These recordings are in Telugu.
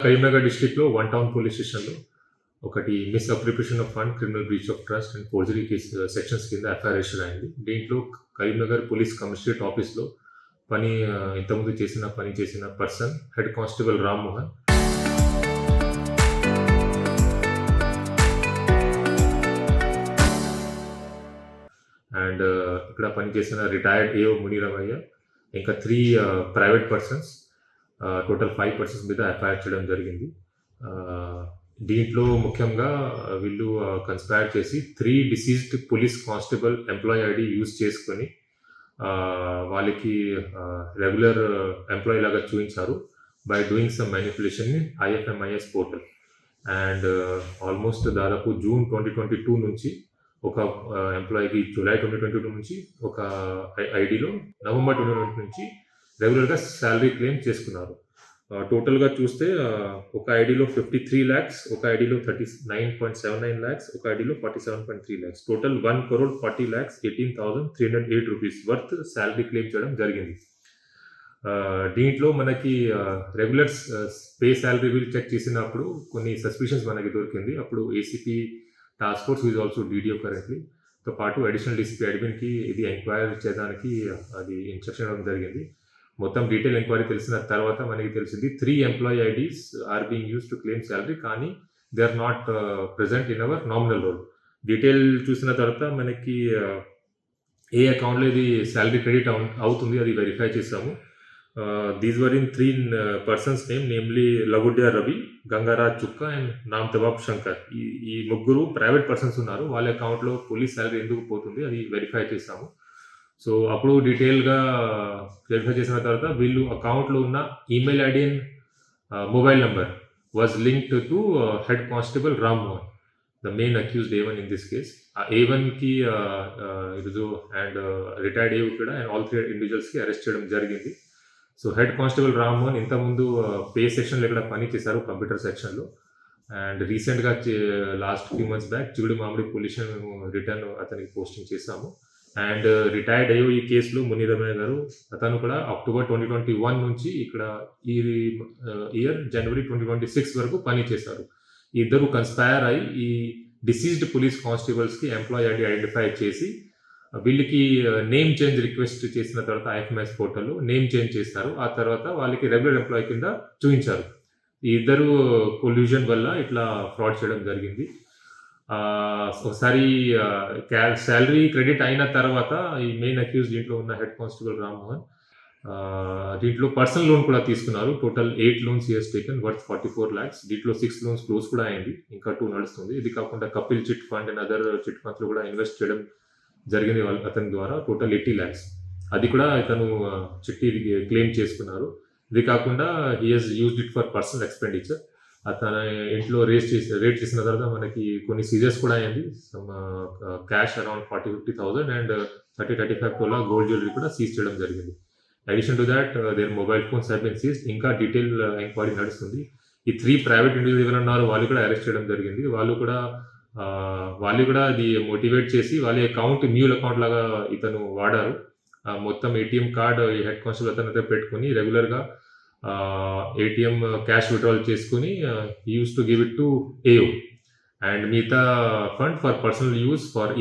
కరీంనగర్ డిస్ట్రిక్ట్‌లో వన్ టౌన్ పోలీస్ స్టేషన్‌లో ఒకటి misappropriation of fund, criminal breach of trust and forgery case sections కింద ఎఫ్ఐఆర్ రిజిస్టర్ అయింది. దీంట్లో కరీంనగర్ పోలీస్ కమిషనరేట్ ఆఫీస్‌లో ఇంతకుముందు పని చేసిన person head constable Rammohan and ఇక్కడ పనిచేసిన రిటైర్డ్ ఏఓ మునిరమయ్య, ఇంకా 3 ప్రైవేట్ పర్సన్స్, టోటల్ 5 పర్సన్స్ మీద ఎఫ్ఐఆర్ చేయడం జరిగింది. దీంట్లో ముఖ్యంగా వీళ్ళు కన్స్పైర్ చేసి 3 deceased police constable employee ID use చేసుకొని వాళ్ళకి రెగ్యులర్ ఎంప్లాయీ లాగా చూపించారు by doing some manipulation in IFMIS portal. And almost దాదాపు జూన్ 2022 నుంచి ఒక ఎంప్లాయీకి జూలై 2022 నుంచి ఒక ఐడిలో నవంబర్ 2020 నుంచి రెగ్యులర్గా శాలరీ క్లెయిమ్ చేసుకున్నారు. టోటల్గా చూస్తే ఒక ఐడిలో 53 lakhs, ఒక ఐడిలో 39.79 lakhs, ఒక ఐడిలో 47.3 lakhs, total 1,40,18,308 rupees worth salary claim చేయడం జరిగింది. దీంట్లో మనకి regular pay salary bill check చేసినప్పుడు కొన్ని సస్పిషన్స్ మనకి దొరికింది. అప్పుడు ACP task force is also DDO కరెంట్లీతో పాటు అడిషనల్ డీసీపీ అడ్మిన్కి ఇది ఎంక్వైరీ చేయడానికి అది ఇన్స్ట్రక్షన్ ఇవ్వడం జరిగింది. మొత్తం డీటెయిల్ ఎంక్వైరీ తెలిసిన తర్వాత మనకి తెలిసింది 3 employee IDs are being use to claim salary, కానీ they are not present in our nominal roll. Detail చూసిన తర్వాత మనకి ఏ అకౌంట్లో ఇది శాలరీ క్రెడిట్ అవుతుంది అది వెరిఫై చేసాము. These were in 3 persons name, namely Lagudya Ravi, Gangaraj Chukka and నామ్తబాబ్ Shankar. ఈ ముగ్గురు ప్రైవేట్ పర్సన్స్ ఉన్నారు. వాళ్ళ అకౌంట్లో పోలీస్ శాలరీ ఎందుకు పోతుంది అది వెరిఫై చేసాము. సో అప్పుడు డీటెయిల్గా వెరిఫై చేసిన తర్వాత వీళ్ళు అకౌంట్లో ఉన్న email ID and mobile number was linked to head constable Rammohan, the main accused A1 in this case. ఆ A1కి ఈరోజు అండ్ రిటైర్డ్ ఏ కూడా అండ్ ఆల్ 3 ఇండివిజువల్స్కి అరెస్ట్ చేయడం జరిగింది. సో హెడ్ కానిస్టేబుల్ రామ్మోహన్ ఇంతకుముందు పే సెక్షన్లో ఇక్కడ పని చేశారు, కంప్యూటర్ సెక్షన్లో. అండ్ రీసెంట్గా లాస్ట్ ఫ్యూ మంత్స్ బ్యాక్ చిగుడి మామిడి పోలీస్ రిటర్న్ అతనికి పోస్టింగ్ చేశాము. అండ్ రిటైర్డ్ అయ్యో ఈ కేసులో మునిరమయ్య గారు, అతను కూడా అక్టోబర్ 2021 నుంచి ఇక్కడ ఈ ఇయర్ జనవరి 2026 వరకు పని చేశారు. ఇద్దరు కన్స్పైర్ అయ్యి ఈ డిసీజ్డ్ పోలీస్ కానిస్టేబుల్స్కి ఎంప్లాయీ ఐడి ఐడెంటిఫై చేసి వీళ్ళకి నేమ్ చేంజ్ రిక్వెస్ట్ చేసిన తర్వాత ఐఎఫ్ఎంఎస్ పోర్టల్లో నేమ్ చేంజ్ చేస్తారు. ఆ తర్వాత వాళ్ళకి రెగ్యులర్ ఎంప్లాయీ కింద చూపించారు. ఈ ఇద్దరు కొల్యూషన్ వల్ల ఇట్లా ఫ్రాడ్ చేయడం జరిగింది. ఒకసారి శాలరీ క్రెడిట్ అయిన తర్వాత ఈ మెయిన్ అక్యూజ్ దీంట్లో ఉన్న హెడ్ కానిస్టేబుల్ రామ్మోహన్ దీంట్లో పర్సనల్ లోన్ కూడా తీసుకున్నారు. Total 8 loans he has taken worth 44 lakhs. దీంట్లో 6 loans క్లోజ్ కూడా అయింది, ఇంకా 2 నడుస్తుంది. ఇది కాకుండా Kapil chit fund and other chit ఫండ్స్లో కూడా ఇన్వెస్ట్ చేయడం జరిగింది అతని ద్వారా. టోటల్ 80 lakhs అది కూడా ఇతను చిట్టి క్లెయిమ్ చేసుకున్నారు. ఇది కాకుండా he has used it for personal expenditure. అతను ఇంట్లో రేట్ చేసిన తర్వాత మనకి కొన్ని సీజర్స్ కూడా అయింది. Some cash around 40,000-50,000 and 30-35 tola gold jewellery కూడా సీజ్ చేయడం జరిగింది. Addition to that their mobile phones have been seized. ఇంకా డీటెయిల్ ఎంక్వైరీ నడుస్తుంది. ఈ 3 ప్రైవేట్ ఇండివిజువల్ ఉన్నారు, వాళ్ళు కూడా అరెస్ట్ చేయడం జరిగింది. వాళ్ళు కూడా అది మోటివేట్ చేసి వాళ్ళ అకౌంట్ మ్యూల్ అకౌంట్ లాగా ఇతను వాడారు. మొత్తం ఏటీఎం కార్డ్ ఈ హెడ్ కానిస్టేబుల్ అతను పెట్టుకుని రెగ్యులర్గా ఏటీఎం క్యాష్ విత్డ్రాల్ చేసుకుని use to give it to AO and మిగతా fund for personal use for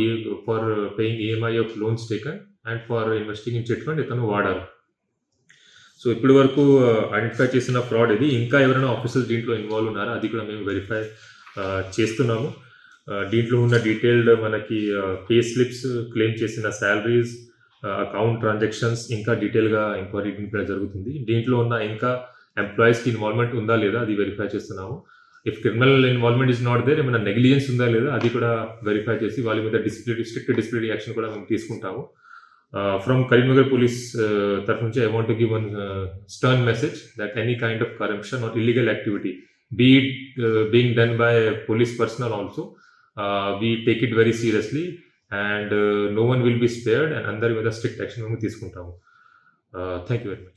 paying EMI of loans taken and for investing in chit fund ఇతను వాడారు. సో ఇప్పటి వరకు ఐడెంటిఫై చేసిన ఫ్రాడ్ ఇది. ఇంకా ఎవరైనా ఆఫీసర్స్ దీంట్లో ఇన్వాల్వ్ ఉన్నారా అది కూడా మేము వెరిఫై చేస్తున్నాము. దీంట్లో ఉన్న డీటెయిల్డ్ మనకి పే స్లిప్స్, క్లెయిమ్ చేసిన శాలరీస్, అకౌంట్ ట్రాన్సాక్షన్స్ ఇంకా డీటెయిల్గా ఎంక్వైరీ జరుగుతుంది. దీంట్లో ఉన్న ఇంకా ఎంప్లాయీస్కి ఇన్వాల్వ్మెంట్ ఉందా లేదా అది వెరిఫై చేస్తున్నాము. If criminal involvement is not there, ఏమైనా నెగ్లిజెన్స్ ఉందా లేదా అది కూడా వెరిఫై చేసి వాళ్ళ మీద స్ట్రిక్ట్ డిసిప్లినరీ యాక్షన్ కూడా మేము తీసుకుంటాము. ఫ్రమ్ కరీంనగర్ పోలీస్ తరఫు నుంచి I want to give one stern message that any kind of corruption or illegal activity be it being done by police personnel also, we take it very seriously and no one will be spared and అందరి మీద స్ట్రిక్ట్ యాక్షన్ మేము తీసుకుంటాము. Thank you very much.